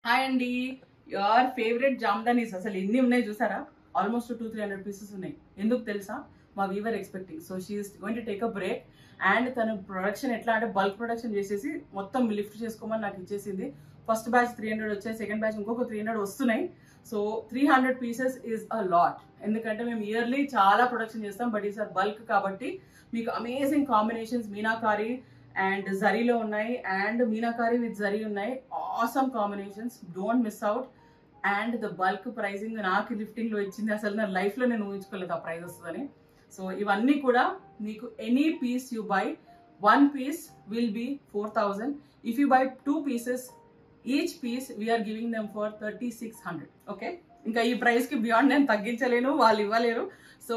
Hi అండి, your favourite jamdanis అసలు ఎన్ని ఉన్నాయి చూసారా? ఆల్మోస్ట్ 200-300 పీసెస్ ఉన్నాయి. ఎందుకు తెలుసా? మా weaver expecting, so she is going to take a break. And తను ప్రొడక్షన్ ఎట్లా అంటే బల్క్ ప్రొడక్షన్ చేసేసి మొత్తం లిఫ్ట్ చేసుకోమని నాకు ఇచ్చేసింది. ఫస్ట్ బ్యాచ్ 300 వచ్చాయి, సెకండ్ బ్యాచ్ ఇంకొక 300 వస్తున్నాయి. So 300 pieces is a lot. ఎందుకంటే మేము ఇయర్లీ చాలా ప్రొడక్షన్ చేస్తాం, బట్ ఈసారి బల్క్ కాబట్టి మీకు అమేజింగ్ కాంబినేషన్స్ మీనాకారి అండ్ జరీలో ఉన్నాయి, అండ్ మీనాకారి విత్ జరీ ఉన్నాయి. Awesome combinations, don't miss out. And the bulk pricing నాకు లిఫ్టింగ్ లో ఇచ్చింది. అసలు నా లైఫ్ లో నేను ఊహించుకోలేదు ఆ ప్రైస్ వస్తుందని. సో ఇవన్నీ కూడా మీకు any piece you buy, 1 piece will be 4,000. if you buy 2 pieces, each piece we are giving them for 3,600. Okay, ఇంకా ఈ ప్రైస్ కి బియాండ్ నేను తగ్గించలేను, వాళ్ళు ఇవ్వలేరు. సో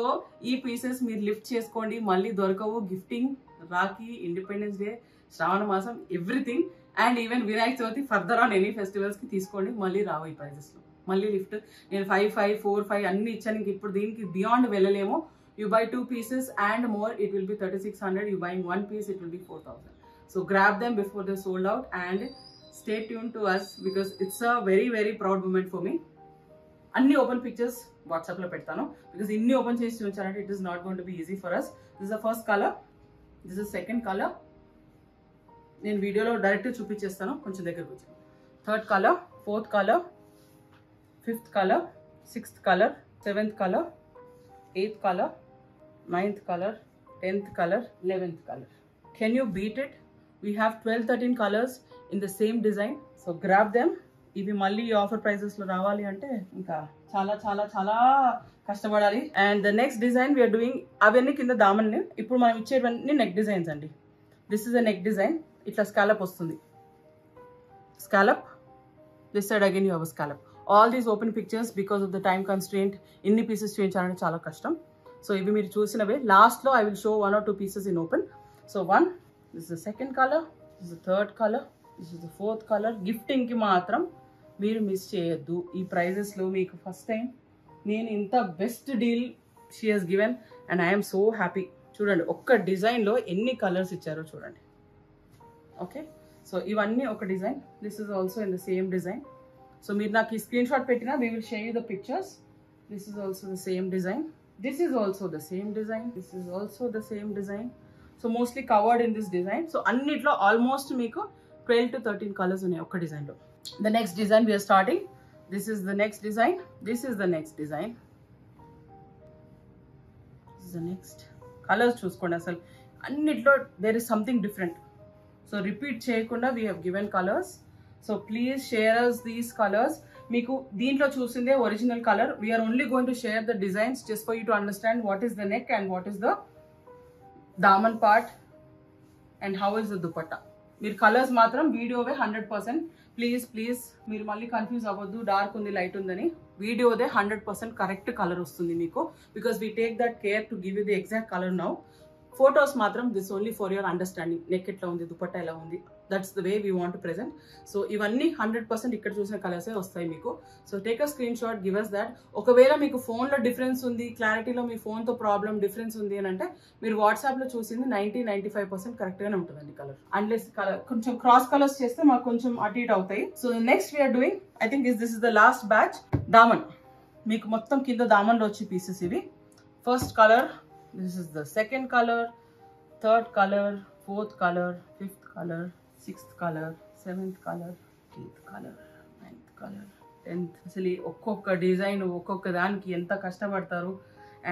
ఈ పీసెస్ మీరు లిఫ్ట్ చేసుకోండి, మళ్ళీ దొరకవు. గిఫ్టింగ్, రాఖీ, ఇండిపెండెన్స్ డే, శ్రావణ మాసం, everything. And even Vinayaka Chavithi, further on any festivals కి తీసుకోండి, మళ్ళీ రావు ఈ ప్రైజెస్ లో. మళ్ళీ లిఫ్ట్ నేను 5, 5, 4, 5 అన్ని ఇచ్చాను. ఇంక ఇప్పుడు దీనికి బియాండ్ వెళ్ళలేము. You buy 2 pieces and more, it will be 3,600. You buying 1 piece, it will be 4,000. So grab them before they're sold out and stay tuned to us because it's a very, very proud moment for me. Anni open pictures WhatsApp lo pettanu because inni open chesi chuncharanటే it is not going to be easy for us. This is the first color. This is second color. నేను వీడియోలో direct చూపించేస్తాను, కొంచెం దగ్గరకు వచ్చి. Third colour, fourth colour, fifth colour, sixth colour, seventh colour, 8th color, 9th color, 10th color, 11th color. Can you beat it? We have 12-13 colors in the same design. So grab them. ఇవి మళ్ళీ offer prices లో రావాలి అంటే ఇంకా చాలా చాలా చాలా కష్టపడాలి. And the next design we're doing, అవన్నీ కింద దామన్ని. ఇప్పుడు మనం ఇచ్చేవన్నీ నెక్ డిజైన్స్ అండి. This is a neck design. ఇట్లా స్కాలప్ వస్తుంది, scallop. This side again you have a scallop. All these open pictures because of the time constraint ఇన్ని పీసెస్ చేయించాలంటే చాలా కష్టం. సో ఇవి మీరు చూసినవే. లాస్ట్లో I will show 1 or 2 pieces in open. So 1, this is the second colour, this is the third colour, this is the fourth colour. గిఫ్టింగ్కి మాత్రం మీరు మిస్ చేయొద్దు. ఈ ప్రైజెస్లో మీకు ఫస్ట్ టైం నేను ఇంత best deal she has given and I'm so happy. చూడండి ఒక్క డిజైన్లో ఎన్ని కలర్స్ ఇచ్చారో చూడండి. ఓకే, సో ఇవన్నీ ఒక design. This is also in the same design. So మీరు నాకు ఈ స్క్రీన్ షాట్ పెట్టినా we will share you the pictures. This is also the same design. This is also the same design. This is also the same design. So mostly covered in this design. So అన్నిట్లో almost మీకు 12 to 13 colours ఉన్నాయి ఒక్క డిజైన్లో. The next design we're starting. This is the next design. This is the next design. This the next. Colours చూసుకోండి, అసలు అన్నిట్లో there is something different. So repeat చేయకుండా we have given colours. So please share us these colors. మీకు దీంట్లో చూసిందే original colour. We're only going to share the designs just for you to understand what is the neck and what is the daman part and how is the dupatta. మీరు colours మాత్రం వీడియోవే 100%. Please please మీరు మళ్ళీ confuse అవ్వద్దు, dark ఉంది light ఉందని. వీడియోదే 100% correct colour వస్తుంది మీకు, because we take that care to give you the exact colour now. Photos మాత్రం this only for your understanding. Neck ఎట్లా ఉంది, దుపట్టా ఎలా ఉంది, that's the way we want to present. So ఇవన్నీ 100% ఇక్కడ చూసిన కలర్సే వస్తాయి మీకు. So take a screenshot, give us that. ఒకవేళ మీకు ఫోన్లో డిఫరెన్స్ ఉంది, క్లారిటీలో మీ ఫోన్తో ప్రాబ్లం డిఫరెన్స్ ఉంది అని అంటే మీరు వాట్సాప్లో చూసింది 90-95% కరెక్ట్గానే ఉంటుందండి కలర్. అన్లెస్ కలర్ కొంచెం క్రాస్ కలర్స్ చేస్తే మాకు కొంచెం అటు ఇటు అవుతాయి. So next we're doing, I think this is the last batch. Daman మీకు మొత్తం కింద దామన్లో వచ్చే పీసెస్ ఇవి. First colour, this is the second color, third color, fourth color, fifth color, sixth color, seventh color, 8th color, 9th color, 10th. అసలు ఒక్కొక్క design ఒక్కొక్క దానికి ఎంత కష్టపడతారు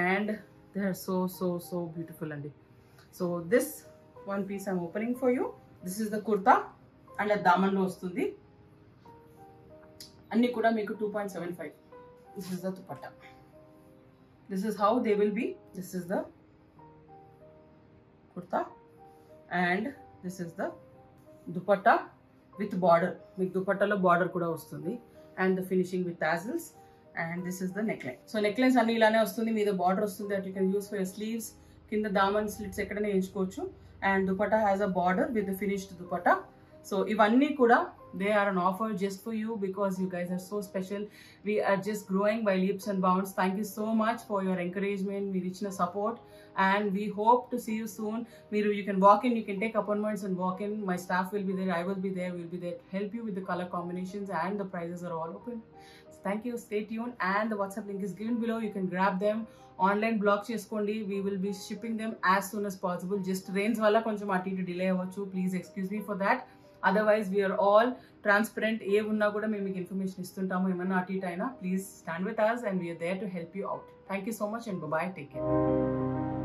and they are so so so beautiful అండి. So this 1 piece I'm opening for you. This is the kurta and అది దామన్లో వస్తుంది. అన్నీ కూడా మీకు 2.75. This is the dupatta. This is how they will be. This is the kurta and this is the dupatta with border. Meek dupatta lo border kuda vastundi and the finishing with tassels, and this is the neckline. So necklines anni ilane vastundi, meeda border vastundi that you can use for your sleeves. Kinda daman slits ekkadane enchukochu, and dupatta has a border with the finished dupatta. So ఇవన్నీ కూడా they are an offer just for you because you guys are so special. We are just growing by leaps and bounds. Thank you so much for your encouragement, మీ ఇచ్చిన support, and we hope to see you soon. You can walk in, you can take appointments and walk in. My staff will be there, I will be there, we'll be there to help you with the color combinations, and the prices are all open. So thank you, stay tuned, and the WhatsApp link is given below. You can grab them. Online block cheskondi. We will be shipping them as soon as possible. Just rains valla koncham ati to delay avvachu. Please excuse me for that. Otherwise we are all transparent. ఏ ఉన్నా కూడా మేము మీకు information ఇస్తుంటాము. ఏమన్నా అటు ఇటు అయినా please stand with us and we are there to help you out. Thank you so much and bye bye. Take care.